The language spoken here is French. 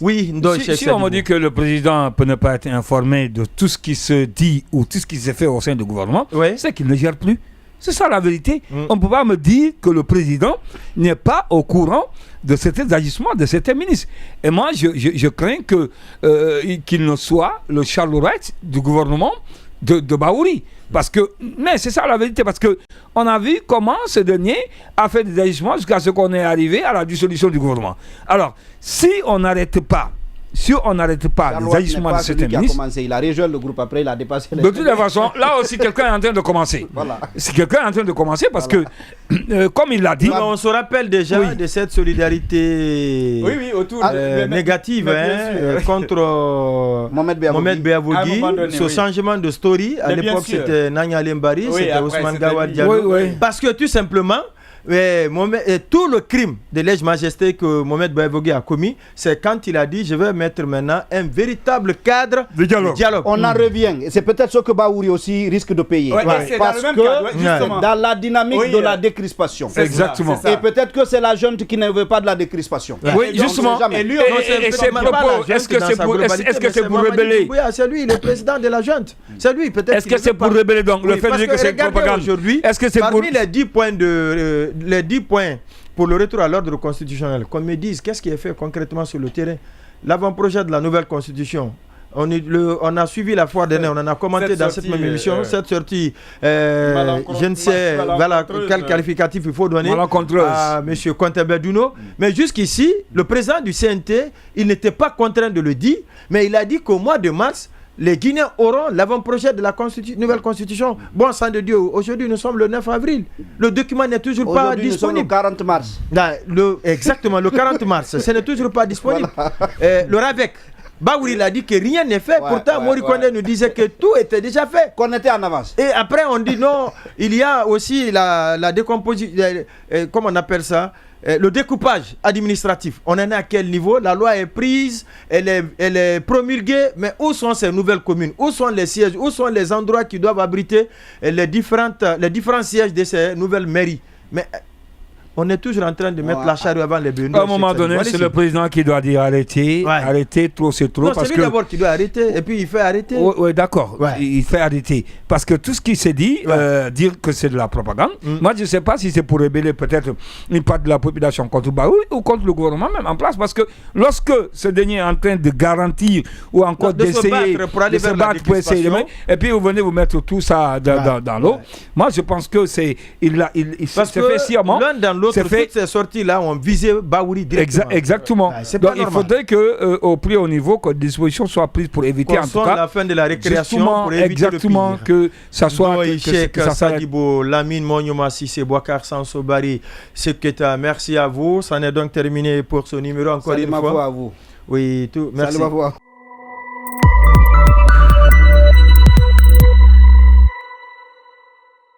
Oui, si on me dit que le président peut ne pas être informé de tout ce qui se dit ou tout ce qui se fait au sein du gouvernement, c'est qu'il ne gère plus. C'est ça la vérité. On ne peut pas me dire que le président n'est pas au courant de certains agissements de certains ministres. Et moi, je crains qu'il ne soit le Charles Wright du gouvernement de Bahouri. Mais c'est ça la vérité, parce qu'on a vu comment ce dernier a fait des agissements jusqu'à ce qu'on est arrivé à la dissolution du gouvernement. Alors, si on n'arrête pas les agissements de certains ministres... Il a rejoint le groupe après, il a dépassé les... De toute façon, là aussi, quelqu'un est en train de commencer. Voilà. C'est quelqu'un est en train de commencer parce que, comme il l'a dit... On se rappelle déjà de cette solidarité autour négative contre Mohamed Beavogui. Ce changement de story, à l'époque, c'était Nanya Lembari, c'était Ousmane Gawad Diallo. Parce que tout simplement... tout le crime de lèse-majesté que Mohamed Beavogui a commis, c'est quand il a dit je vais mettre maintenant un véritable cadre de dialogue. On en revient. Et c'est peut-être ce que Bahouri aussi risque de payer. Parce que dans la dynamique de la décrispation. Exactement. Et peut-être que c'est la junte qui ne veut pas de la décrispation. Oui, justement. Et ses propos, est-ce que c'est pour rebeller? C'est lui, le président de la junte. C'est lui, peut-être. Est-ce que c'est pour rebeller donc le fait de dire que c'est propagande aujourd'hui? Est-ce que c'est parmi les 10 points les 10 points pour le retour à l'ordre constitutionnel, qu'on me dise qu'est-ce qui est fait concrètement sur le terrain. L'avant-projet de la nouvelle constitution, on a suivi la fois dernière, on en a commenté dans cette même émission, cette sortie, je ne sais quel qualificatif il faut donner à M. Conte-Bedouno, mais jusqu'ici, le président du CNT, il n'était pas contraint de le dire, mais il a dit qu'au mois de mars, les Guinéens auront l'avant-projet de la nouvelle constitution. Bon sang de Dieu, aujourd'hui nous sommes le 9 avril. Le document n'est toujours pas disponible. Nous sommes le 40 mars. Exactement, le 40 mars. Ce n'est toujours pas disponible. Le RAVEC, Bahouri a dit que rien n'est fait. Pourtant, Mori Kondé nous disait que tout était déjà fait. Qu'on était en avance. Et après, on dit non, il y a aussi la décomposition, comment on appelle ça? Le découpage administratif, on en est à quel niveau? La loi est prise, elle est promulguée, mais où sont ces nouvelles communes? Où sont les sièges? Où sont les endroits qui doivent abriter les différents sièges de ces nouvelles mairies? Mais on est toujours en train de mettre la charrue avant les bœufs. À un moment donné, c'est le président qui doit dire arrêtez, arrêtez, trop c'est trop. Non, c'est lui d'abord qui doit arrêter, et puis il fait arrêter. Oui, d'accord, il fait arrêter. Parce que tout ce qui s'est dit, dire que c'est de la propagande, moi je ne sais pas si c'est pour rebeller peut-être une partie de la population contre Bahouri ou contre le gouvernement même en place. Parce que lorsque ce dernier est en train de garantir ou encore d'essayer de se battre pour essayer de mettre, et puis vous venez vous mettre tout ça dans l'eau, moi je pense que c'est... Il s'est fait sciemment. Toutes ces sorties-là ont visé Bahouri directement. Exactement. Donc il faudrait qu'au plus haut niveau, que des dispositions soient prises pour éviter en tout cas la fin de la récréation, pour éviter le pire. Que ça soit... Cheikh Sadibou, Lamine Monyoma Sissé, Bouakar Sansobari, Seketa, merci à vous. Ça en est donc terminé pour ce numéro encore une fois. À vous. Oui, tout. Merci. Salut à vous.